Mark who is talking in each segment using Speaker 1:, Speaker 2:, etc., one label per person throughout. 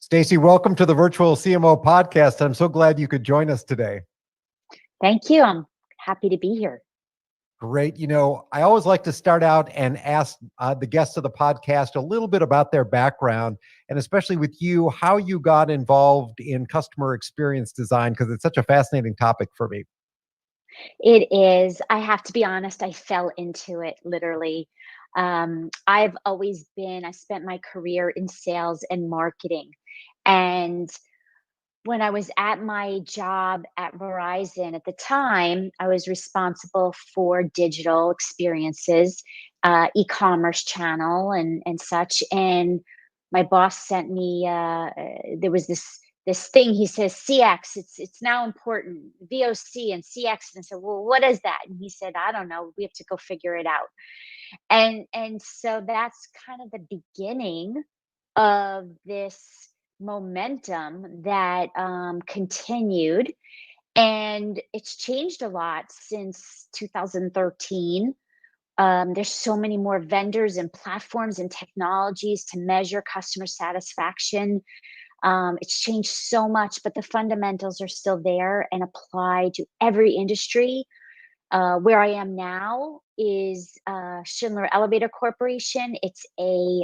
Speaker 1: Stacy, welcome to the Virtual CMO podcast. I'm so glad you could join us today.
Speaker 2: Thank you. I'm happy to be here.
Speaker 1: Great. I always like to start out and ask the guests of the podcast a little bit about their background, and especially with you, how you got involved in customer experience design, because it's such a fascinating topic for me.
Speaker 2: It is, I have to be honest, I fell into it literally. I spent my career in sales and marketing. And when I was at my job at Verizon at the time, I was responsible for digital experiences, e-commerce channel and such. And my boss sent me. There was this thing. He says CX. It's now important. VOC and CX. And I said, well, what is that? And he said, I don't know. We have to go figure it out. And so that's kind of the beginning of this momentum that continued, and it's changed a lot since 2013. There's so many more vendors and platforms and technologies to measure customer satisfaction. It's changed so much, but the fundamentals are still there and apply to every industry. Where I am now is Schindler Elevator Corporation. It's a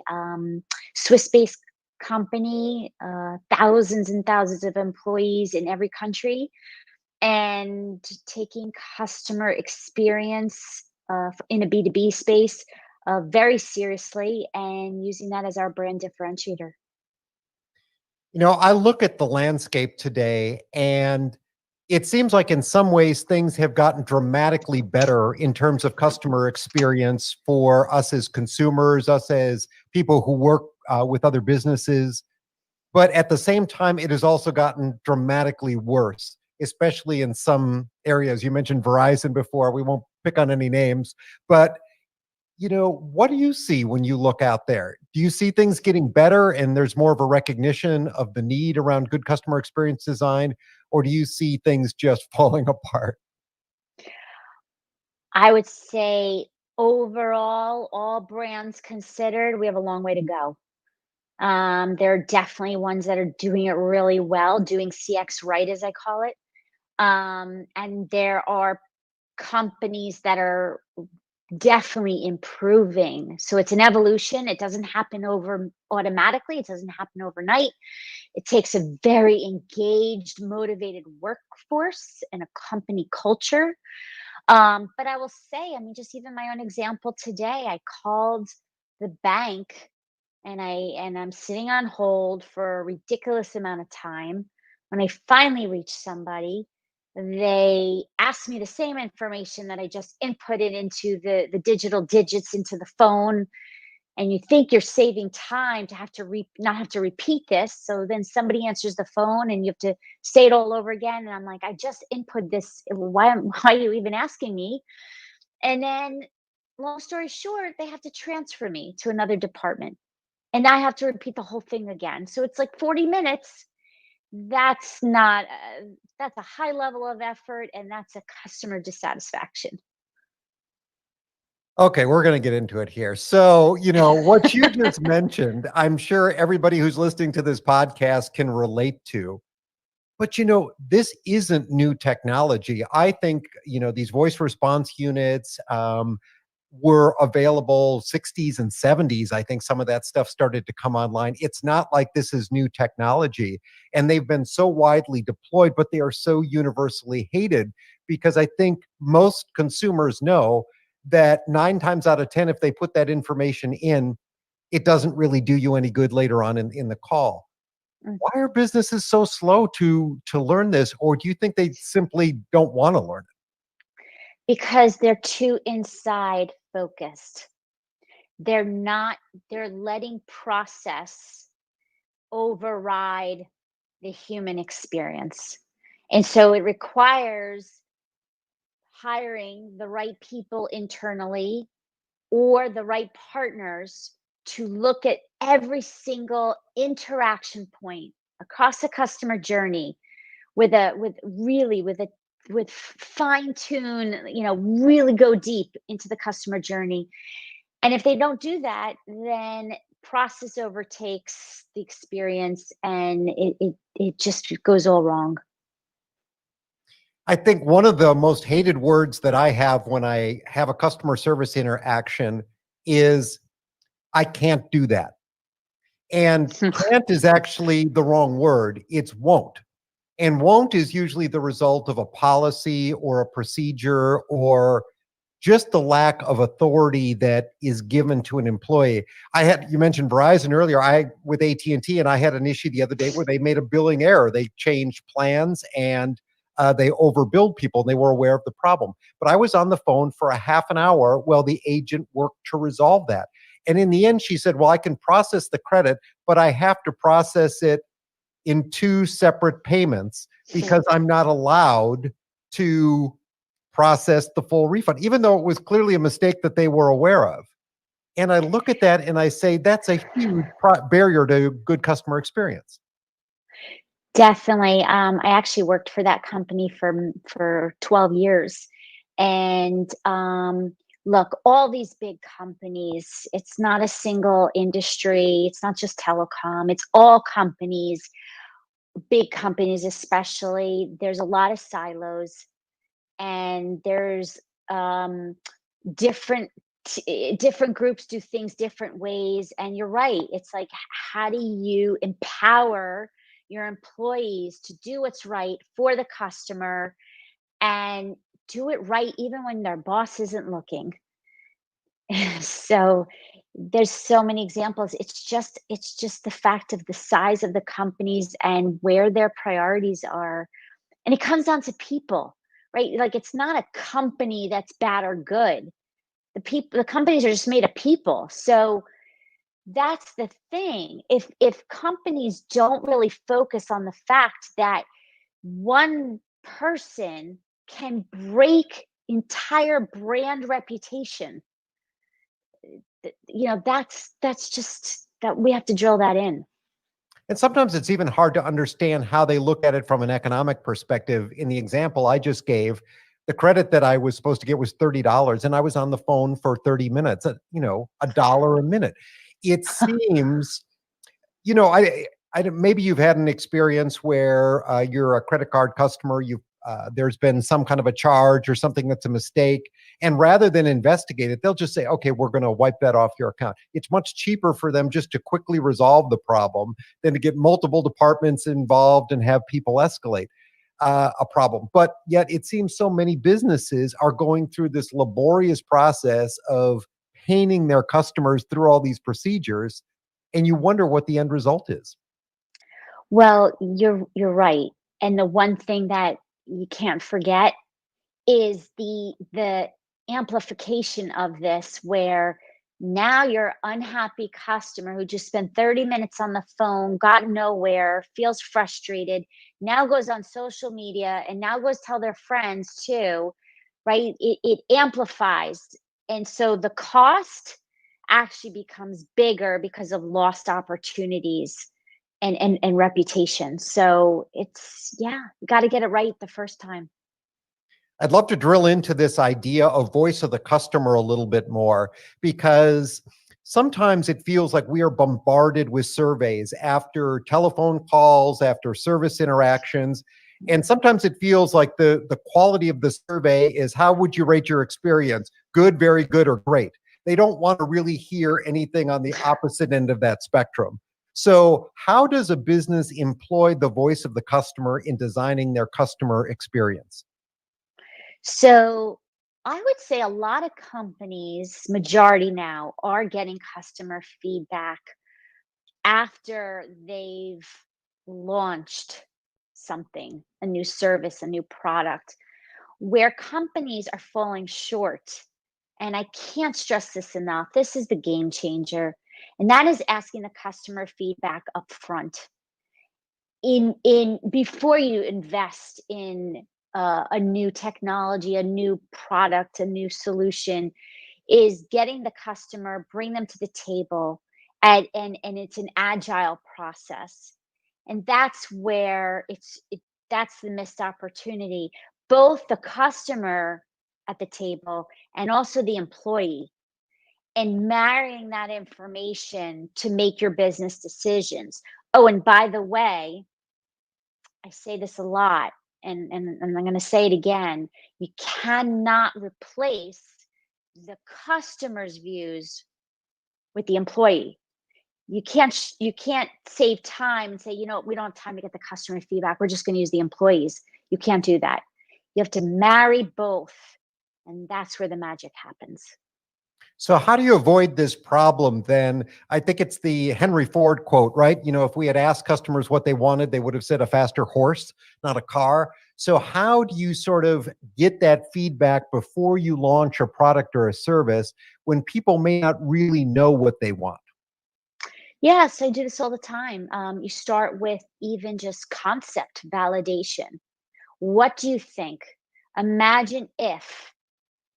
Speaker 2: Swiss-based company, thousands and thousands of employees in every country, and taking customer experience in a B2B space very seriously and using that as our brand differentiator.
Speaker 1: I look at the landscape today, and it seems like in some ways things have gotten dramatically better in terms of customer experience for us as consumers, us as people who work with other businesses. But at the same time, it has also gotten dramatically worse, especially in some areas. You mentioned Verizon before. We won't pick on any names, but what do you see when you look out there? Do you see things getting better and there's more of a recognition of the need around good customer experience design? Or do you see things just falling apart?
Speaker 2: I would say overall, all brands considered, we have a long way to go. There are definitely ones that are doing it really well, doing CX right, as I call it. And there are companies that are definitely improving. So it's an evolution. It doesn't happen over automatically. It doesn't happen overnight. It takes a very engaged, motivated workforce and a company culture. But I will say, I mean, just even my own example today, I called the bank and I'm sitting on hold for a ridiculous amount of time. When I finally reach somebody, they asked me the same information that I just inputted into the digital digits into the phone. And you think you're saving time to have to not have to repeat this. So then somebody answers the phone and you have to say it all over again. And I'm like, I just input this. Why are you even asking me? And then, long story short, they have to transfer me to another department. And I have to repeat the whole thing again. So it's like 40 minutes. That's not, that's a high level of effort and that's a customer dissatisfaction.
Speaker 1: Okay, we're going to get into it here. So, what you just mentioned, I'm sure everybody who's listening to this podcast can relate to. But this isn't new technology. I think these voice response units were available 60s and 70s. I think some of that stuff started to come online. It's not like this is new technology, and they've been so widely deployed, but they are so universally hated because I think most consumers know that 9 times out of 10, if they put that information in, it doesn't really do you any good later on in the call. Why are businesses so slow to learn this? Or do you think they simply don't want to learn
Speaker 2: Because they're too inside focused. They're not, they're letting process override the human experience. And so it requires hiring the right people internally or the right partners to look at every single interaction point across the customer journey with fine tune, really go deep into the customer journey. And if they don't do that, then process overtakes the experience, and it just goes all wrong.
Speaker 1: I think one of the most hated words that I have when I have a customer service interaction is, I can't do that. And can't is actually the wrong word. It's won't. And won't is usually the result of a policy or a procedure or just the lack of authority that is given to an employee. You mentioned Verizon earlier. I with AT&T, and T, and I had an issue the other day where they made a billing error. They changed plans and they overbilled people, and they were aware of the problem. But I was on the phone for a half an hour while the agent worked to resolve that. And in the end, she said, well, I can process the credit, but I have to process it in two separate payments because I'm not allowed to process the full refund, even though it was clearly a mistake that they were aware of. And I look at that and I say, that's a huge barrier to good customer experience.
Speaker 2: Definitely. I actually worked for that company for 12 years. And look, all these big companies, it's not a single industry. It's not just telecom. It's all companies, big companies especially. There's a lot of silos, and there's different different groups do things different ways. And you're right, it's like, how do you empower your employees to do what's right for the customer and do it right even when their boss isn't looking? So there's so many examples. It's just the fact of the size of the companies and where their priorities are. And it comes down to people, right? Like, it's not a company that's bad or good. The companies are just made of people. So that's the thing. If companies don't really focus on the fact that one person can break entire brand reputation, that's just that we have to drill that in.
Speaker 1: And sometimes it's even hard to understand how they look at it from an economic perspective. In the example I just gave, the credit that I was supposed to get was $30, and I was on the phone for 30 minutes, a dollar a minute. It seems, maybe you've had an experience where you're a credit card customer. There's been some kind of a charge or something that's a mistake, and rather than investigate it, they'll just say, "Okay, we're going to wipe that off your account." It's much cheaper for them just to quickly resolve the problem than to get multiple departments involved and have people escalate a problem. But yet, it seems so many businesses are going through this laborious process of painting their customers through all these procedures, and you wonder what the end result is.
Speaker 2: Well, you're right. And the one thing that you can't forget is the amplification of this, where now your unhappy customer who just spent 30 minutes on the phone, got nowhere, feels frustrated, now goes on social media and now goes tell their friends too, right? It amplifies. And so the cost actually becomes bigger because of lost opportunities and reputation. So it's, yeah, you got to get it right the first time.
Speaker 1: I'd love to drill into this idea of voice of the customer a little bit more, because sometimes it feels like we are bombarded with surveys after telephone calls, after service interactions. And sometimes it feels like the quality of the survey is, how would you rate your experience? Good, very good, or great. They don't want to really hear anything on the opposite end of that spectrum. So, how does a business employ the voice of the customer in designing their customer experience?
Speaker 2: So I would say a lot of companies, majority now, are getting customer feedback after they've launched something, a new service, a new product. Where companies are falling short, and I can't stress this enough, this is the game changer, and that is asking the customer feedback up front. In before you invest in a new technology, a new product, a new solution, is getting the customer, bring them to the table, and it's an agile process. And that's where that's the missed opportunity. Both the customer at the table and also the employee. and marrying that information to make your business decisions. Oh, and by the way, I say this a lot, and I'm going to say it again. You cannot replace the customer's views with the employee. You can't save time and say, you know, we don't have time to get the customer feedback. We're just going to use the employees. You can't do that. You have to marry both, and that's where the magic happens.
Speaker 1: So how do you avoid this problem then? I think it's the Henry Ford quote, right? If we had asked customers what they wanted, they would have said a faster horse, not a car. So how do you sort of get that feedback before you launch a product or a service when people may not really know what they want?
Speaker 2: Yes, I do this all the time. You start with even just concept validation. What do you think? Imagine if,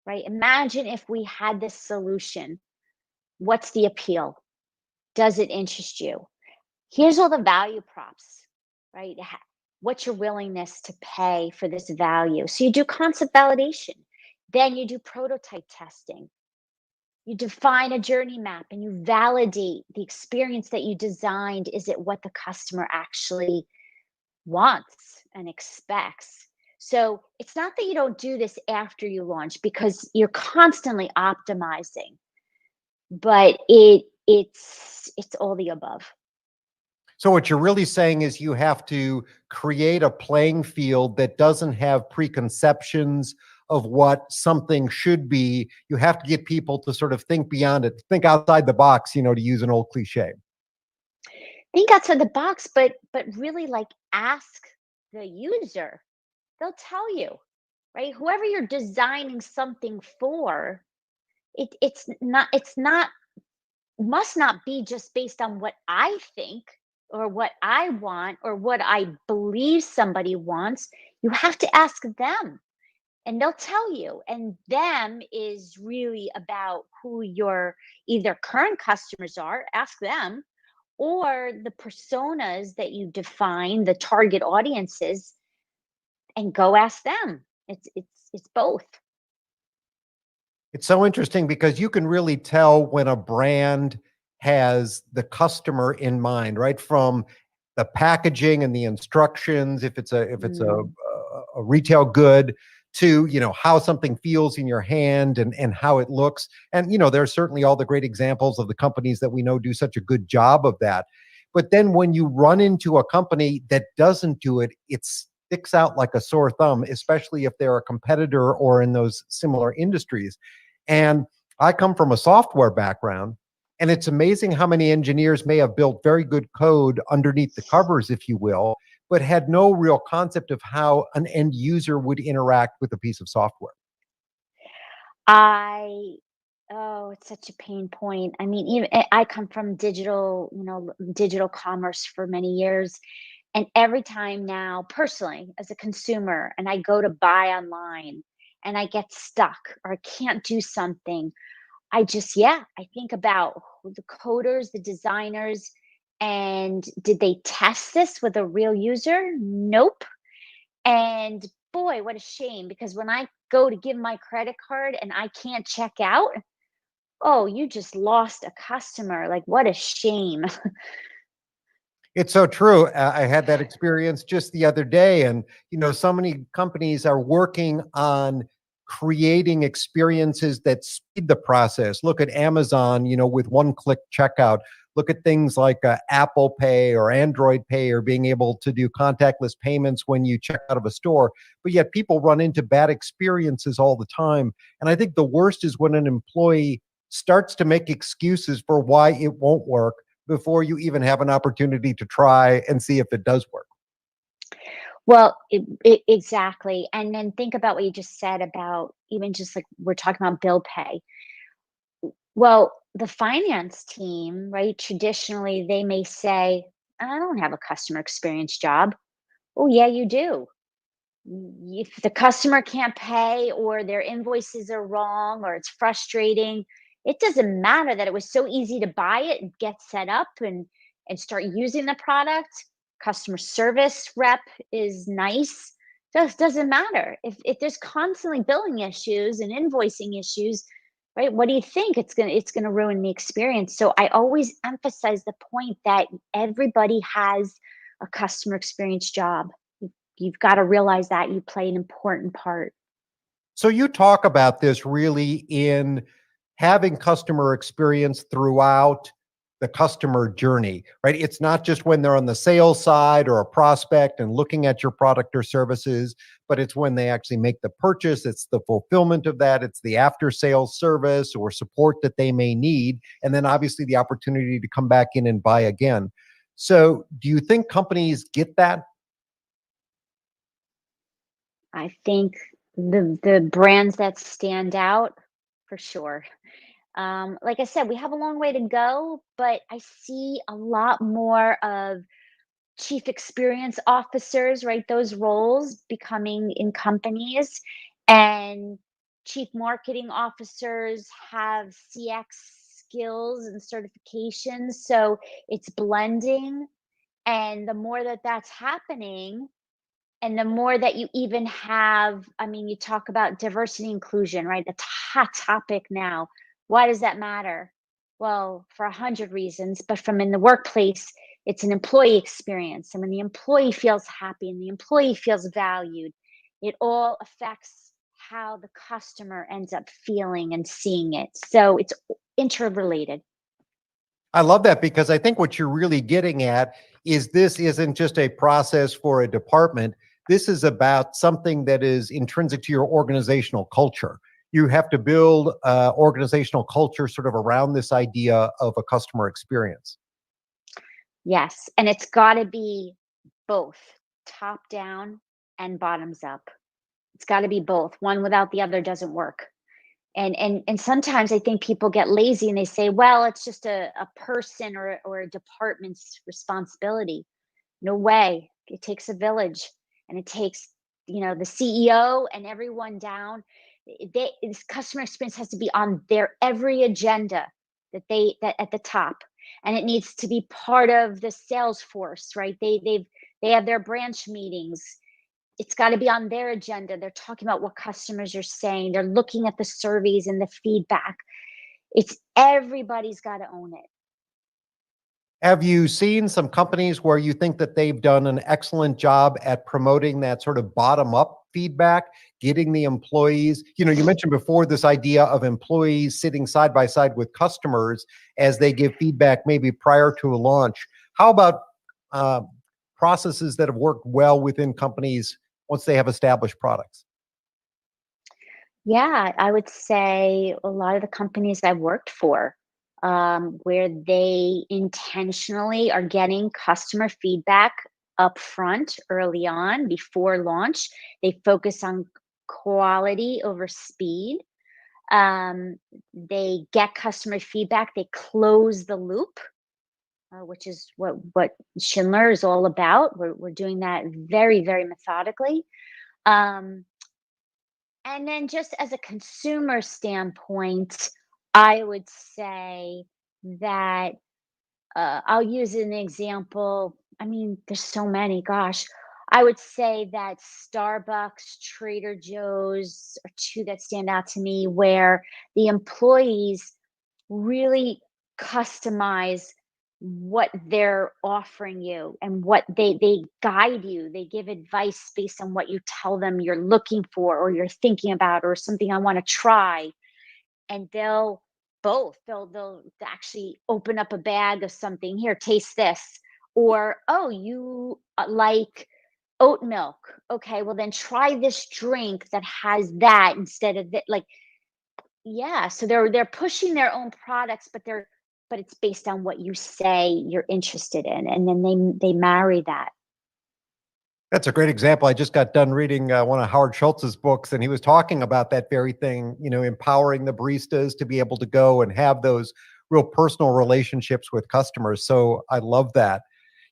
Speaker 2: right? Imagine if we had this solution. What's the appeal? Does it interest you? Here's all the value props, right? What's your willingness to pay for this value? So you do concept validation. Then you do prototype testing. You define a journey map and you validate the experience that you designed. Is it what the customer actually wants and expects? So it's not that you don't do this after you launch because you're constantly optimizing, but it's all the above.
Speaker 1: So what you're really saying is you have to create a playing field that doesn't have preconceptions of what something should be. You have to get people to sort of think beyond it, think outside the box, to use an old cliche.
Speaker 2: Think outside the box, but really like ask the user. They'll tell you, right? Whoever you're designing something for, it's not must not be just based on what I think or what I want or what I believe somebody wants. You have to ask them and they'll tell you. And them is really about who your either current customers are, ask them, or the personas that you define, the target audiences, and go ask them. It's both.
Speaker 1: It's so interesting because you can really tell when a brand has the customer in mind, right? From the packaging and the instructions, if it's a
Speaker 2: Mm.
Speaker 1: a retail good, to how something feels in your hand and how it looks. And there's certainly all the great examples of the companies that we know do such a good job of that. But then when you run into a company that doesn't do it, it sticks out like a sore thumb, especially if they're a competitor or in those similar industries. And I come from a software background, and it's amazing how many engineers may have built very good code underneath the covers, if you will, but had no real concept of how an end user would interact with a piece of software.
Speaker 2: I Oh, it's such a pain point. I mean, even I come from digital, digital commerce for many years. And every time now, personally, as a consumer, and I go to buy online and I get stuck or I can't do something, yeah, I think about the coders, the designers, and did they test this with a real user? Nope. And boy, what a shame because when I go to give my credit card and I can't check out, oh, you just lost a customer. Like, what a shame.
Speaker 1: It's so true. I had that experience just the other day. And, so many companies are working on creating experiences that speed the process. Look at Amazon, with one click checkout. Look at things like Apple Pay or Android Pay or being able to do contactless payments when you check out of a store. But yet people run into bad experiences all the time. And I think the worst is when an employee starts to make excuses for why it won't work before you even have an opportunity to try and see if it does work.
Speaker 2: Well, exactly. And then think about what you just said about even just like we're talking about bill pay. Well, the finance team, right? Traditionally, they may say, I don't have a customer experience job. Oh, yeah, you do. If the customer can't pay or their invoices are wrong or it's frustrating, it doesn't matter that it was so easy to buy it and get set up and start using the product. Customer service rep is nice. Just doesn't matter. If there's constantly billing issues and invoicing issues, right? What do you think? It's gonna ruin the experience. So I always emphasize the point that everybody has a customer experience job. You've got to realize that you play an important part.
Speaker 1: So you talk about this really in having customer experience throughout the customer journey, right? It's not just when they're on the sales side or a prospect and looking at your product or services, but it's when they actually make the purchase. It's the fulfillment of that. It's the after sales service or support that they may need. And then obviously the opportunity to come back in and buy again. So do you think companies get that?
Speaker 2: I think the brands that stand out for sure. Like I said, we have a long way to go, but I see a lot more of chief experience officers, right? Those roles becoming in companies, and chief marketing officers have CX skills and certifications. So it's blending. And the more that that's happening, and the more that you even have, I mean, you talk about diversity inclusion, right? That's a hot topic now. Why does that matter? Well, for 100 reasons, but from in the workplace, it's an employee experience. And when the employee feels happy and the employee feels valued, it all affects how the customer ends up feeling and seeing it. So it's interrelated.
Speaker 1: I love that because I think what you're really getting at is this isn't just a process for a department. This is about something that is intrinsic to your organizational culture. You have to build organizational culture sort of around this idea of a customer experience.
Speaker 2: Yes. And it's got to be both top down and bottoms up. It's gotta be both. One without the other doesn't work. And sometimes I think people get lazy and they say, "Well, it's just a person or a department's responsibility." No way. It takes a village, and it takes, the CEO and everyone down. This customer experience has to be on their every agenda that at the top, and it needs to be part of the sales force, right? They have their branch meetings. It's gotta be on their agenda. They're talking about what customers are saying. They're looking at the surveys and the feedback. It's everybody's gotta own it.
Speaker 1: Have you seen some companies where you think that they've done an excellent job at promoting that sort of bottom up feedback, getting the employees? You mentioned before this idea of employees sitting side by side with customers as they give feedback maybe prior to a launch. How about uh, processes that have worked well within companies once they have established products?
Speaker 2: Yeah, I would say a lot of the companies I've worked for, where they intentionally are getting customer feedback upfront early on before launch. They focus on quality over speed. Um, they get customer feedback, they close the loop, which is what Schindler is all about. We're doing that very, very methodically. Um, and then just as a consumer standpoint, I would say that, I'll use an example. I mean, there's so many, gosh. I would say that Starbucks, Trader Joe's are 2 that stand out to me, where the employees really customize what they're offering you, and what they guide you. They give advice based on what you tell them you're looking for or you're thinking about, or something I want to try. And they'll both they'll actually open up a bag of something. Here, taste this. Or, oh, you like oat milk. Okay, well then try this drink that has that instead of that. Like, yeah, so they're pushing their own products, but it's based on what you say you're interested in, and then they marry that.
Speaker 1: That's a great example. I just got done reading one of Howard Schultz's books, and he was talking about that very thing, empowering the baristas to be able to go and have those real personal relationships with customers. So I love that.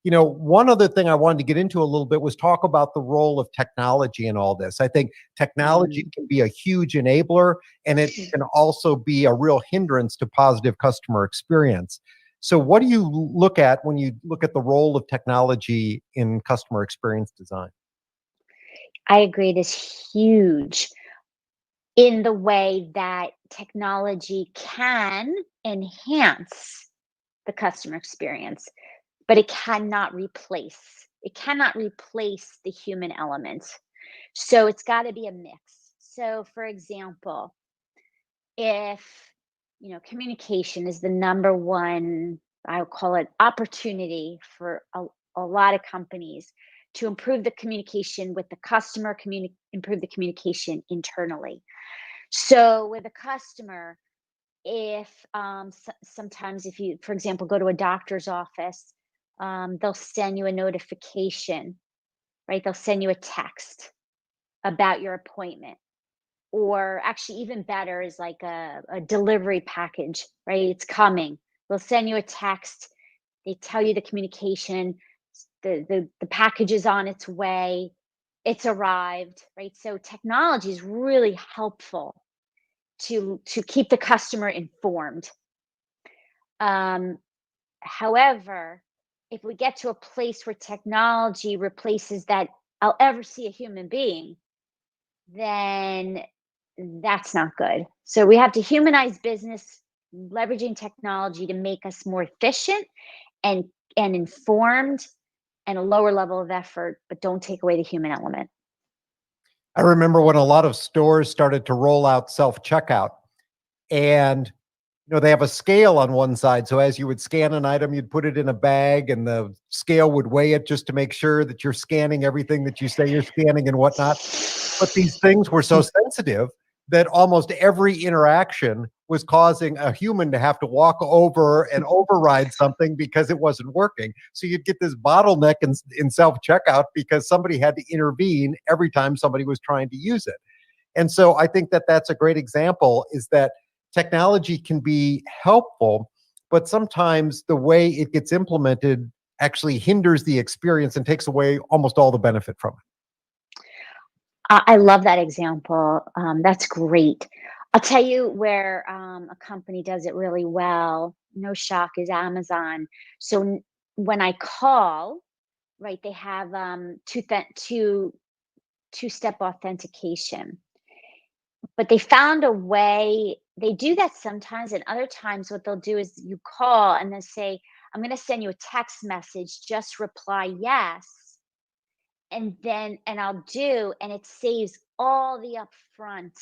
Speaker 1: One other thing I wanted to get into a little bit was talk about the role of technology in all this. I think technology
Speaker 2: Mm.
Speaker 1: can be a huge enabler, and it can also be a real hindrance to positive customer experience. So, what do you look at when you look at the role of technology in customer experience design?
Speaker 2: I agree, it is huge. in the way that technology can enhance the customer experience, but it cannot replace the human element. So it's got to be a mix. So for example, if communication is the number one, I would call it, opportunity for a lot of companies to improve the communication with the customer, improve the communication internally. So with a customer, if sometimes, if you, for example, go to a doctor's office, they'll send you a notification, right? They'll send you a text about your appointment. Or actually, even better is like a delivery package, right? It's coming. They'll send you a text. They tell you the communication, the package is on its way. It's arrived, right? So technology is really helpful to keep the customer informed. Um, However, if we get to a place where technology replaces that I'll ever see a human being, then that's not good. So we have to humanize business, leveraging technology to make us more efficient and informed, and a lower level of effort, but don't take away the human element.
Speaker 1: I remember when a lot of stores started to roll out self-checkout, and they have a scale on one side. So as you would scan an item, you'd put it in a bag and the scale would weigh it just to make sure that you're scanning everything that you say you're scanning and whatnot. But these things were so sensitive that almost every interaction was causing a human to have to walk over and override something because it wasn't working. So you'd get this bottleneck in self checkout because somebody had to intervene every time somebody was trying to use it. And so I think that that's a great example, is that technology can be helpful, but sometimes the way it gets implemented actually hinders the experience and takes away almost all the benefit from it.
Speaker 2: I love that example. That's great. I'll tell you where a company does it really well. No shock, is Amazon. So when I call, right, they have two-step authentication. But they found a way. They do that sometimes, and other times what they'll do is you call and then say, "I'm going to send you a text message. Just reply yes." And I'll do, and it saves all the upfront,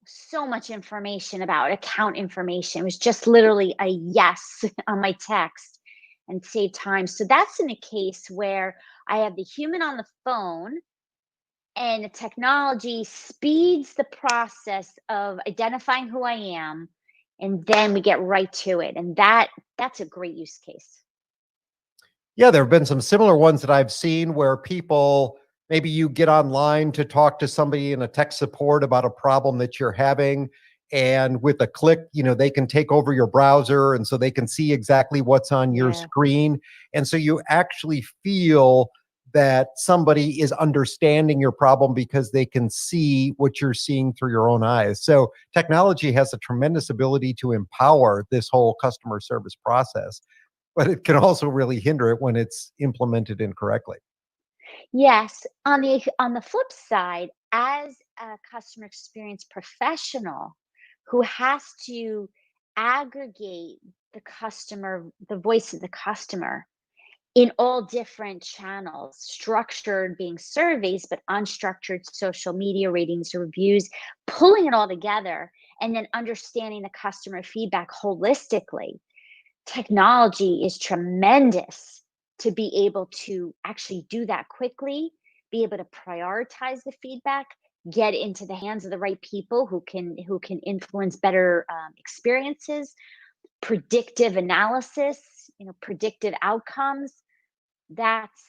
Speaker 2: so much information about account information. It was just literally a yes on my text, and save time. So that's in a case where I have the human on the phone, and the technology speeds the process of identifying who I am, and then we get right to it. And that's a great use case.
Speaker 1: Yeah, there have been some similar ones that I've seen where people, maybe you get online to talk to somebody in a tech support about a problem that you're having. And with a click, they can take over your browser. And so they can see exactly what's on your
Speaker 2: Yeah.
Speaker 1: screen. And so you actually feel that somebody is understanding your problem because they can see what you're seeing through your own eyes. So technology has a tremendous ability to empower this whole customer service process, but it can also really hinder it when it's implemented incorrectly.
Speaker 2: Yes. On the flip side, as a customer experience professional who has to aggregate the voice of the customer in all different channels, structured being surveys, but unstructured social media ratings or reviews, pulling it all together and then understanding the customer feedback holistically. Technology is tremendous to be able to actually do that quickly, be able to prioritize the feedback, get into the hands of the right people who can influence better experiences, predictive analysis, predictive outcomes. That's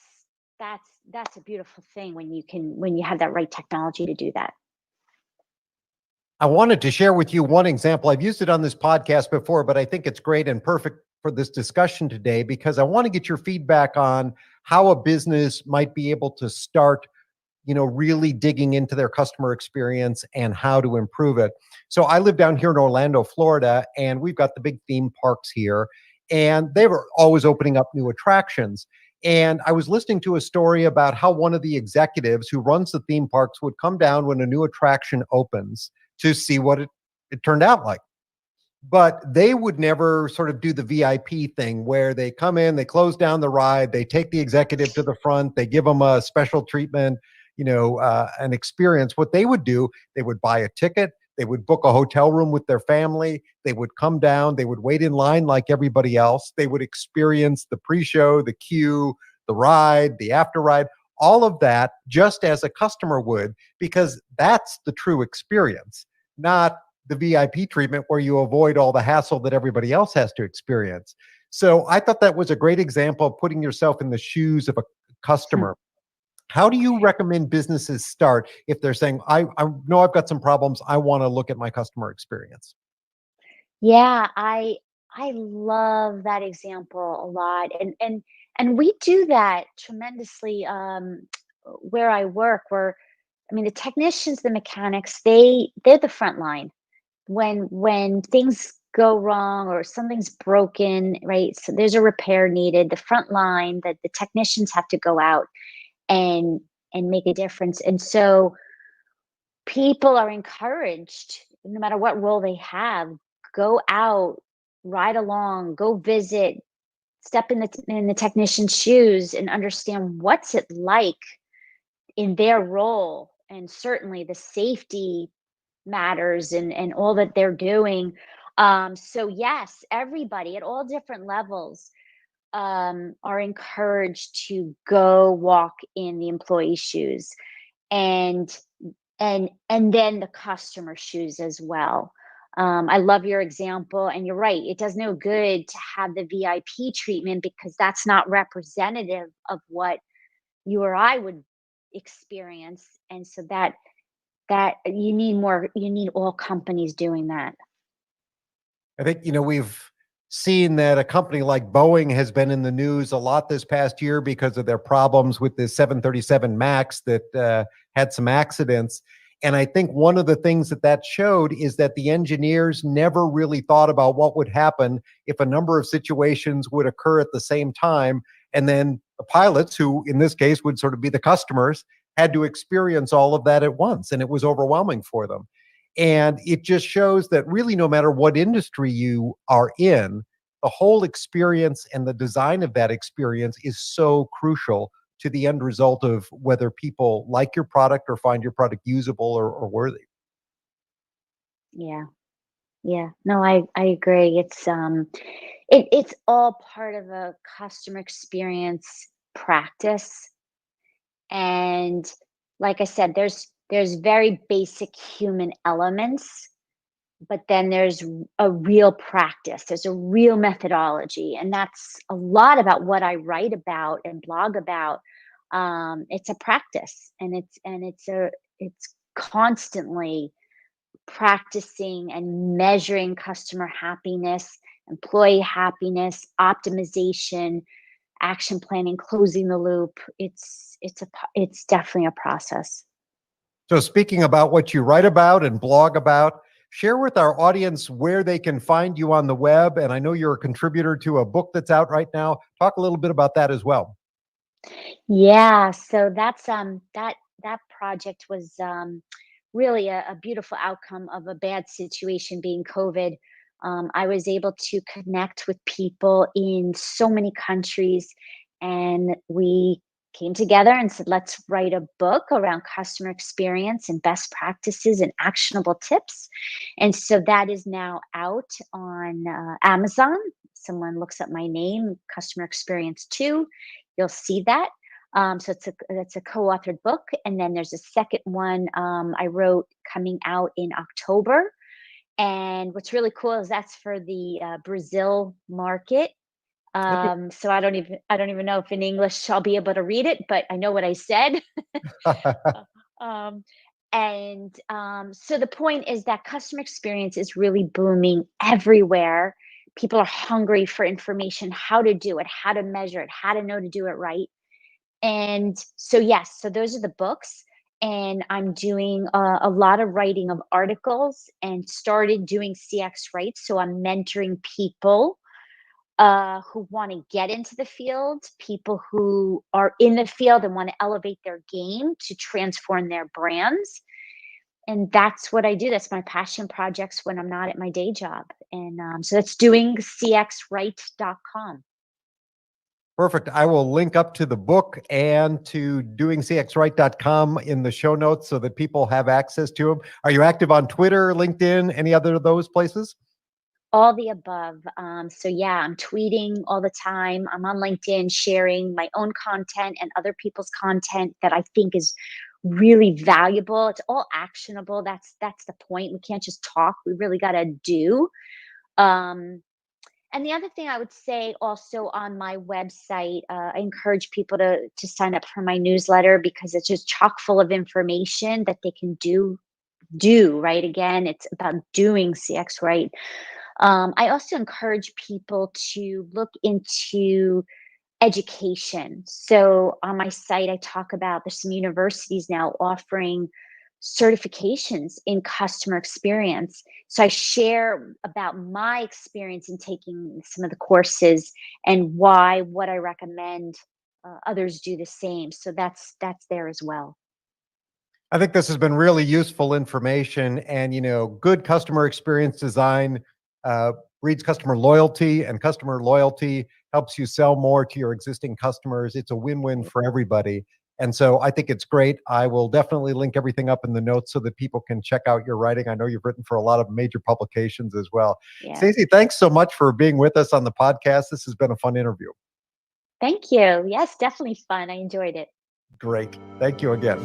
Speaker 2: that's that's a beautiful thing when you have that right technology to do that.
Speaker 1: I wanted to share with you one example. I've used it on this podcast before, but I think it's great and perfect for this discussion today because I want to get your feedback on how a business might be able to start, really digging into their customer experience and how to improve it. So I live down here in Orlando, Florida, and we've got the big theme parks here, and they were always opening up new attractions. And I was listening to a story about how one of the executives who runs the theme parks would come down when a new attraction opens to see what it turned out like. But they would never sort of do the VIP thing where they come in, they close down the ride, they take the executive to the front, they give them a special treatment, an experience. What they would do, they would buy a ticket, they would book a hotel room with their family, they would come down, they would wait in line like everybody else, they would experience the pre-show, the queue, the ride, the after ride, all of that just as a customer would, because that's the true experience, not the VIP treatment where you avoid all the hassle that everybody else has to experience. So I thought that was a great example of putting yourself in the shoes of a
Speaker 2: Hmm.
Speaker 1: customer. How do you recommend businesses start if they're saying, I know I've got some problems, I want to look at my customer experience?
Speaker 2: Yeah, I love that example a lot, and we do that tremendously where I work. Where I mean, the technicians, the mechanics, they're the front line when things go wrong or something's broken, right? So there's a repair needed. The front line, that the technicians have to go out and make a difference, and so people are encouraged, no matter what role they have, go out, ride along, go visit, step in the technician's shoes and understand what's it like in their role. And certainly the safety matters and all that they're doing. So yes, everybody at all different levels are encouraged to go walk in the employee's shoes, and and then the customer shoes as well. I love your example, and you're right. It does no good to have the VIP treatment because that's not representative of what you or I would experience, and so that you need more. You need all companies doing that.
Speaker 1: I think, we've seen that a company like Boeing has been in the news a lot this past year because of their problems with the 737 MAX that had some accidents. And I think one of the things that showed is that the engineers never really thought about what would happen if a number of situations would occur at the same time. And then the pilots, who in this case would sort of be the customers, had to experience all of that at once. And it was overwhelming for them. And it just shows that really, no matter what industry you are in, the whole experience and the design of that experience is so crucial to the end result of whether people like your product or find your product usable or worthy.
Speaker 2: Yeah, yeah. No, I agree. It's all part of a customer experience practice. And like I said, there's very basic human elements, but then there's a real practice. There's a real methodology, and that's a lot about what I write about and blog about. It's a practice, and it's constantly practicing and measuring customer happiness, employee happiness, optimization, action planning, closing the loop. It's definitely a process.
Speaker 1: So, speaking about what you write about and blog about, share with our audience where they can find you on the web. And I know you're a contributor to a book that's out right now. Talk a little bit about that as well.
Speaker 2: Yeah, so that project was really a beautiful outcome of a bad situation being COVID. I was able to connect with people in so many countries, and we came together and said, let's write a book around customer experience and best practices and actionable tips. And so that is now out on Amazon. Someone looks up my name, Customer Experience 2, you'll see that. So it's a co-authored book, and then there's a second one I wrote coming out in October. And what's really cool is that's for the Brazil market.
Speaker 1: Okay.
Speaker 2: So I don't even know if in English I'll be able to read it, but I know what I said. um, and so the point is that customer experience is really booming everywhere. People are hungry for information, how to do it, how to measure it, how to know to do it right. And so, yes, so those are the books. And I'm doing a lot of writing of articles and started doing CX Writes. So I'm mentoring people who want to get into the field, people who are in the field and want to elevate their game to transform their brands. And that's what I do. That's my passion projects when I'm not at my day job. And so that's doingcxright.com.
Speaker 1: Perfect. I will link up to the book and to doingcxright.com in the show notes so that people have access to them. Are you active on Twitter, LinkedIn, any other of those places?
Speaker 2: All the above. So yeah, I'm tweeting all the time. I'm on LinkedIn sharing my own content and other people's content that I think is really valuable. It's all actionable. That's the point. We can't just talk. We really got to do. Um, and the other thing I would say also on my website, I encourage people to sign up for my newsletter because it's just chock full of information that they can do right. Again, it's about doing CX right. I also encourage people to look into education. So on my site, I talk about there's some universities now offering certifications in customer experience. So I share about my experience in taking some of the courses and why what I recommend others do the same. So that's there as well.
Speaker 1: I think this has been really useful information. And, good customer experience design uh, breeds customer loyalty, and customer loyalty helps you sell more to your existing customers. It's a win win
Speaker 2: Right.
Speaker 1: for everybody. And so I think it's great. I will definitely link everything up in the notes so that people can check out your writing. I know you've written for a lot of major publications as well.
Speaker 2: Yeah.
Speaker 1: Stacey, thanks so much for being with us on the podcast. This has been a fun interview.
Speaker 2: Thank you. Yes, definitely fun. I enjoyed it.
Speaker 1: Great. Thank you again.